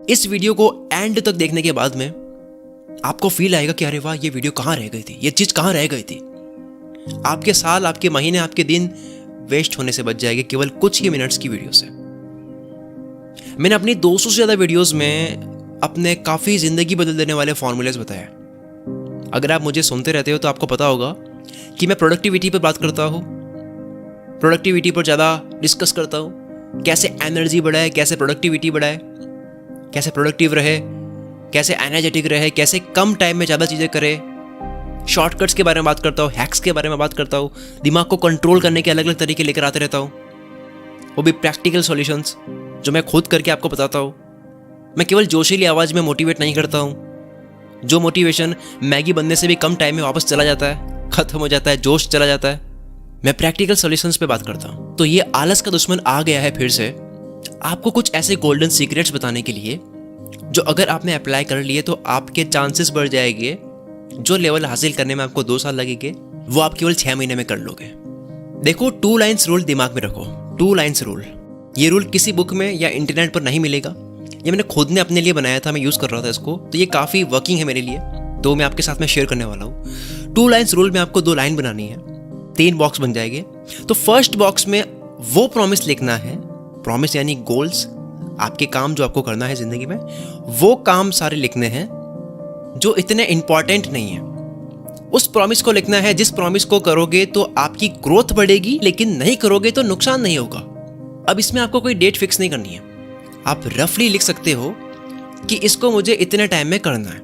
इस वीडियो को एंड तक देखने के बाद में आपको फील आएगा कि अरे वाह, ये वीडियो कहाँ रह गई थी, ये चीज़ कहाँ रह गई थी। आपके साल, आपके महीने, आपके दिन वेस्ट होने से बच जाएंगे केवल कुछ ही मिनट्स की वीडियो से। मैंने अपनी 200 से ज़्यादा वीडियोस में अपने काफ़ी ज़िंदगी बदल देने वाले फॉर्मूलेस बताए। अगर आप मुझे सुनते रहते हो तो आपको पता होगा कि मैं प्रोडक्टिविटी पर बात करता हूँ, प्रोडक्टिविटी पर ज़्यादा डिस्कस करता हूँ, कैसे एनर्जी बढ़ाए, कैसे प्रोडक्टिविटी बढ़ाए, कैसे प्रोडक्टिव रहे, कैसे एनर्जेटिक रहे, कैसे कम टाइम में ज़्यादा चीज़ें करे। शॉर्टकट्स के बारे में बात करता हूँ, हैक्स के बारे में बात करता हूँ, दिमाग को कंट्रोल करने के अलग अलग तरीके लेकर आते रहता हूँ, वो भी प्रैक्टिकल सॉल्यूशंस जो मैं खुद करके आपको बताता हूँ। मैं केवल जोशीली आवाज़ में मोटिवेट नहीं करता हूँ, जो मोटिवेशन मैगी बनने से भी कम टाइम में वापस चला जाता है, ख़त्म हो जाता है, जोश चला जाता है। मैं प्रैक्टिकल सॉल्यूशंस पे बात करता हूँ। तो ये आलस का दुश्मन आ गया है फिर से आपको कुछ ऐसे गोल्डन सीक्रेट्स बताने के लिए जो अगर आपने अप्लाई कर लिए तो आपके चांसेस बढ़ जाएंगे। जो लेवल हासिल करने में आपको 2 साल लगेंगे वो आप केवल 6 महीने में कर लोगे। देखो, 2 लाइन्स रूल दिमाग में रखो। 2 लाइन्स रूल, ये रूल किसी बुक में या इंटरनेट पर नहीं मिलेगा। ये मैंने खुद ने अपने लिए बनाया था, मैं यूज़ कर रहा था इसको, तो ये काफ़ी वर्किंग है मेरे लिए, तो मैं आपके साथ में शेयर करने वाला हूँ। 2 लाइन्स रूल में आपको 2 लाइन बनानी है, 3 बॉक्स बन जाएंगे। तो फर्स्ट बॉक्स में वो प्रॉमिस लिखना है, प्रॉमिस यानी गोल्स, आपके काम जो आपको करना है ज़िंदगी में, वो काम सारे लिखने हैं जो इतने इंपॉर्टेंट नहीं है। उस प्रॉमिस को लिखना है जिस प्रॉमिस को करोगे तो आपकी ग्रोथ बढ़ेगी, लेकिन नहीं करोगे तो नुकसान नहीं होगा। अब इसमें आपको कोई डेट फिक्स नहीं करनी है, आप रफली लिख सकते हो कि इसको मुझे इतने टाइम में करना है,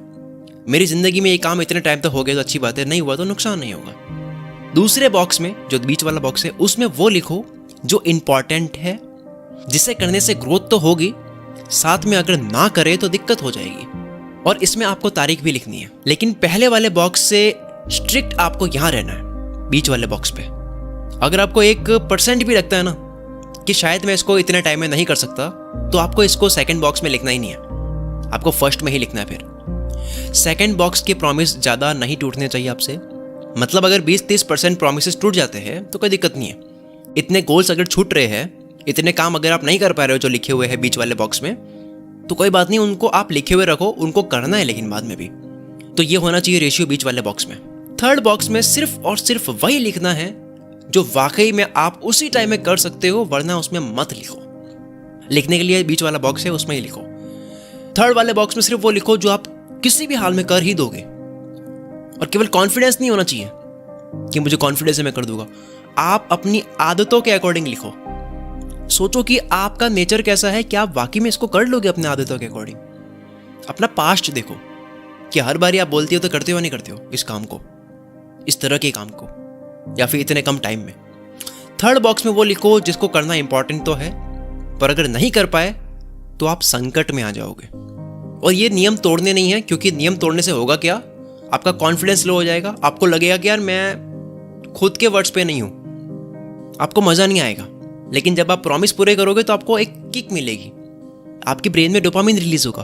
मेरी ज़िंदगी में ये काम इतने टाइम तक हो गया तो अच्छी बात है, नहीं हुआ तो नुकसान नहीं होगा। दूसरे बॉक्स में, जो बीच वाला बॉक्स है, उसमें वो लिखो जो इम्पॉर्टेंट है, जिसे करने से ग्रोथ तो होगी, साथ में अगर ना करे तो दिक्कत हो जाएगी। और इसमें आपको तारीख भी लिखनी है। लेकिन पहले वाले बॉक्स से स्ट्रिक्ट आपको यहाँ रहना है, बीच वाले बॉक्स पे। अगर आपको 1% भी लगता है ना कि शायद मैं इसको इतने टाइम में नहीं कर सकता, तो आपको इसको सेकंड बॉक्स में लिखना ही नहीं है, आपको फर्स्ट में ही लिखना है। फिर सेकंड बॉक्स के प्रॉमिस ज़्यादा नहीं टूटने चाहिए आपसे। मतलब अगर 20-30% प्रॉमिसेस टूट जाते हैं तो कोई दिक्कत नहीं है। इतने गोल्स अगर छूट रहे हैं, इतने काम अगर आप नहीं कर पा रहे हो जो लिखे हुए हैं बीच वाले बॉक्स में, तो कोई बात नहीं, उनको आप लिखे हुए रखो, उनको करना है लेकिन बाद में भी। तो ये होना चाहिए रेशियो बीच वाले बॉक्स में। थर्ड बॉक्स में सिर्फ और सिर्फ वही लिखना है जो वाकई में आप उसी टाइम में कर सकते हो, वरना उसमें मत लिखो। लिखने के लिए बीच वाला बॉक्स है, उसमें ही लिखो। थर्ड वाले बॉक्स में सिर्फ वो लिखो जो आप किसी भी हाल में कर ही दोगे। और केवल कॉन्फिडेंस नहीं होना चाहिए कि मुझे कॉन्फिडेंस है मैं कर दूंगा। आप अपनी आदतों के अकॉर्डिंग लिखो। सोचो कि आपका नेचर कैसा है, क्या आप वाकई में इसको कर लोगे अपने आदतों के अकॉर्डिंग। अपना पास्ट देखो कि हर बार आप बोलती हो तो करते हो नहीं करते हो इस काम को, इस तरह के काम को, या फिर इतने कम टाइम में। थर्ड बॉक्स में वो लिखो जिसको करना इंपॉर्टेंट तो है, पर अगर नहीं कर पाए तो आप संकट में आ जाओगे। और ये नियम तोड़ने नहीं है, क्योंकि नियम तोड़ने से होगा क्या, आपका कॉन्फिडेंस लो हो जाएगा। आपको लगेगा कि यार मैं खुद के वर्ड्स पे नहीं हूं, आपको मजा नहीं आएगा। लेकिन जब आप प्रॉमिस पूरे करोगे तो आपको एक किक मिलेगी, आपकी ब्रेन में डोपामिन रिलीज होगा,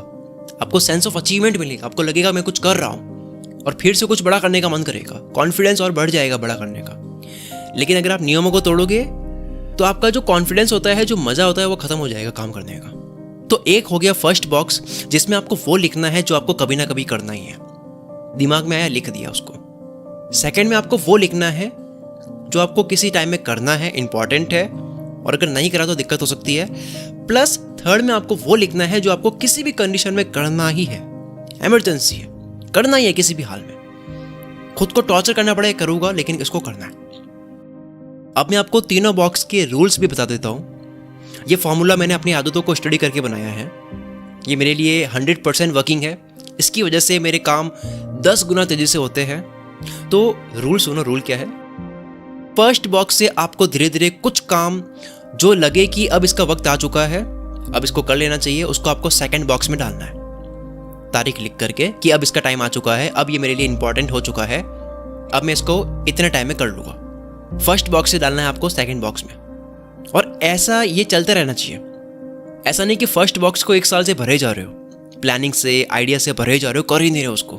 आपको सेंस ऑफ अचीवमेंट मिलेगा, आपको लगेगा मैं कुछ कर रहा हूं, और फिर से कुछ बड़ा करने का मन करेगा, कॉन्फिडेंस और बढ़ जाएगा बड़ा करने का। लेकिन अगर आप नियमों को तोड़ोगे तो आपका जो कॉन्फिडेंस होता है, जो मजा होता है, वो खत्म हो जाएगा काम करने का। तो एक हो गया फर्स्ट बॉक्स जिसमें आपको वो लिखना है जो आपको कभी ना कभी करना ही है, दिमाग में आया लिख दिया उसको। सेकंड में आपको वो लिखना है जो आपको किसी टाइम में करना है, इंपॉर्टेंट है, और अगर नहीं करा तो दिक्कत हो सकती है। प्लस थर्ड में आपको वो लिखना है जो आपको किसी भी कंडीशन में करना ही है, इमरजेंसी है, करना ही है किसी भी हाल में। खुद को टॉर्चर करना पड़े करूंगा, लेकिन इसको करना है। अब मैं आपको तीनों बॉक्स के रूल्स भी बता देता हूं। ये फॉर्मूला मैंने अपनी आदतों को स्टडी करके बनाया है, ये मेरे लिए 100% वर्किंग है। इसकी वजह से मेरे काम 10 गुना तेजी से होते हैं। तो रूल सुनो, रूल क्या है। फर्स्ट बॉक्स से आपको धीरे धीरे कुछ काम जो लगे कि अब इसका वक्त आ चुका है, अब इसको कर लेना चाहिए, उसको आपको सेकंड बॉक्स में डालना है, तारीख लिख करके कि अब इसका टाइम आ चुका है, अब ये मेरे लिए इंपॉर्टेंट हो चुका है, अब मैं इसको इतने टाइम में कर लूँगा। फर्स्ट बॉक्स से डालना है आपको सेकंड बॉक्स में। और ऐसा ये चलता रहना चाहिए। ऐसा नहीं कि फर्स्ट बॉक्स को 1 साल से भरे जा रहे हो, प्लानिंग से, आइडिया से भरे जा रहे हो, कर ही नहीं रहे उसको,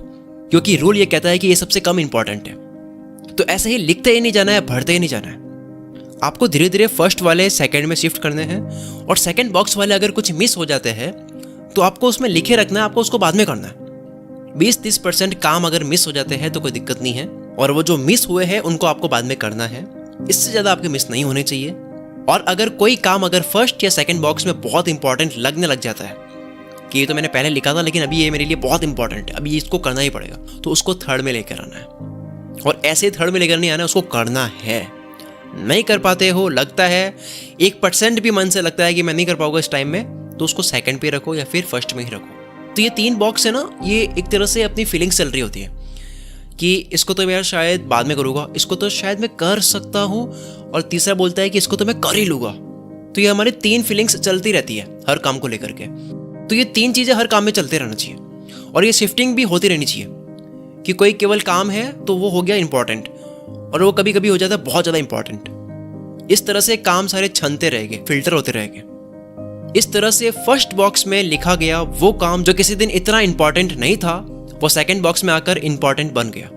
क्योंकि रूल ये कहता है कि ये सबसे कम इंपॉर्टेंट है। तो ऐसे ही लिखते ही नहीं जाना है, भरते ही नहीं जाना है। आपको धीरे धीरे फर्स्ट वाले सेकंड में शिफ्ट करने हैं, और सेकंड बॉक्स वाले अगर कुछ मिस हो जाते हैं तो आपको उसमें लिखे रखना है, आपको उसको बाद में करना है। 20-30% काम अगर मिस हो जाते हैं तो कोई दिक्कत नहीं है, और वो जो मिस हुए हैं उनको आपको बाद में करना है। इससे ज़्यादा आपके मिस नहीं होने चाहिए। और अगर कोई काम अगर फर्स्ट या सेकंड बॉक्स में बहुत इंपॉर्टेंट लगने लग जाता है कि ये तो मैंने पहले लिखा था लेकिन अभी ये मेरे लिए बहुत इंपॉर्टेंट है, अभी इसको करना ही पड़ेगा, तो उसको थर्ड में लेकर आना है। और ऐसे थर्ड में लेकर नहीं आना, उसको करना है। नहीं कर पाते हो, लगता है 1% भी मन से लगता है कि मैं नहीं कर पाऊंगा इस टाइम में, तो उसको सेकंड पे रखो या फिर फर्स्ट में ही रखो। तो ये 3 बॉक्स है ना, ये एक तरह से अपनी फीलिंग्स चल रही होती है कि इसको तो मैं शायद बाद में करूँगा, इसको तो शायद मैं कर सकता हूँ, और तीसरा बोलता है कि इसको तो मैं कर ही लूँगा। तो ये हमारी 3 फीलिंग्स चलती रहती है हर काम को लेकर के। तो ये 3 चीज़ें हर काम में चलते रहना चाहिए, और ये शिफ्टिंग भी होती रहनी चाहिए कि कोई केवल काम है तो वो हो गया इंपॉर्टेंट, और वो कभी कभी हो जाता है बहुत ज़्यादा इंपॉर्टेंट। इस तरह से काम सारे छनते रहेंगे, फिल्टर होते रहेंगे। इस तरह से फर्स्ट बॉक्स में लिखा गया वो काम जो किसी दिन इतना इंपॉर्टेंट नहीं था, वो सेकंड बॉक्स में आकर इंपॉर्टेंट बन गया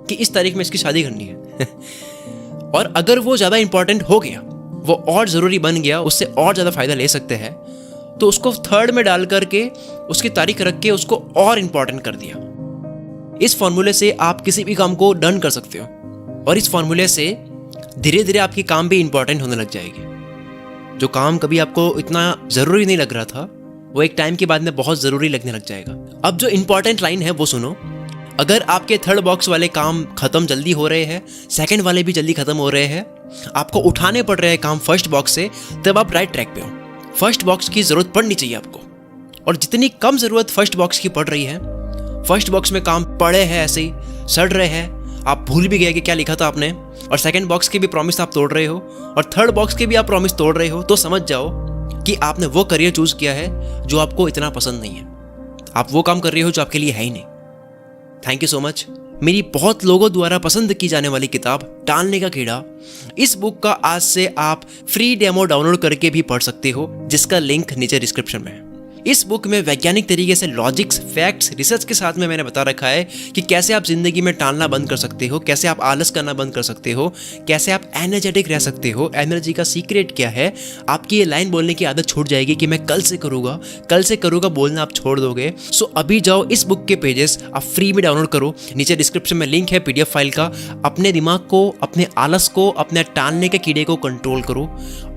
कि इस तारीख में इसकी शादी करनी है। और अगर वो ज़्यादा इंपॉर्टेंट हो गया, वो और ज़रूरी बन गया, उससे और ज़्यादा फायदा ले सकते हैं, तो उसको थर्ड में डाल करके उसकी तारीख रख के उसको और इंपॉर्टेंट कर दिया। इस फॉर्मूले से आप किसी भी काम को डन कर सकते हो, और इस फॉर्मूले से धीरे धीरे आपकी काम भी इंपॉर्टेंट होने लग जाएगी। जो काम कभी आपको इतना ज़रूरी नहीं लग रहा था, वो एक टाइम के बाद में बहुत ज़रूरी लगने लग जाएगा। अब जो इंपॉर्टेंट लाइन है वो सुनो। अगर आपके थर्ड बॉक्स वाले काम खत्म जल्दी हो रहे हैं, सेकंड वाले भी जल्दी खत्म हो रहे हैं, आपको उठाने पड़ रहे हैं काम फर्स्ट बॉक्स से, तब आप राइट ट्रैक पे हो। फर्स्ट बॉक्स की ज़रूरत पड़नी चाहिए आपको, और जितनी कम ज़रूरत फर्स्ट बॉक्स की पड़ रही है, फर्स्ट बॉक्स में काम पड़े हैं ऐसे ही सड़ रहे हैं, आप भूल भी गए कि क्या लिखा था आपने, और सेकंड बॉक्स के भी प्रॉमिस आप तोड़ रहे हो, और थर्ड बॉक्स के भी आप प्रॉमिस तोड़ रहे हो, तो समझ जाओ कि आपने वो करियर चूज़ किया है जो आपको इतना पसंद नहीं है। आप वो काम कर रहे हो जो आपके लिए है ही नहीं। Thank you so much. मेरी बहुत लोगों द्वारा पसंद की जाने वाली किताब टालने का कीड़ा, इस बुक का आज से आप फ्री डेमो डाउनलोड करके भी पढ़ सकते हो, जिसका लिंक नीचे डिस्क्रिप्शन में है। इस बुक में वैज्ञानिक तरीके से लॉजिक्स, फैक्ट्स, रिसर्च के साथ में मैंने बता रखा है कि कैसे आप जिंदगी में टालना बंद कर सकते हो, कैसे आप आलस करना बंद कर सकते हो, कैसे आप एनर्जेटिक रह सकते हो, एनर्जी का सीक्रेट क्या है। आपकी ये लाइन बोलने की आदत छूट जाएगी कि मैं कल से करूँगा बोलना आप छोड़ दोगे। सो अभी जाओ, इस बुक के पेजेस आप फ्री में डाउनलोड करो, नीचे डिस्क्रिप्शन में लिंक है PDF फाइल का। अपने दिमाग को, अपने आलस को, अपने टालने के कीड़े को कंट्रोल करो।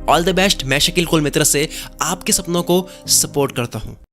All the best. मैं शकील कुल मित्र से आपके सपनों को सपोर्ट करता हूँ।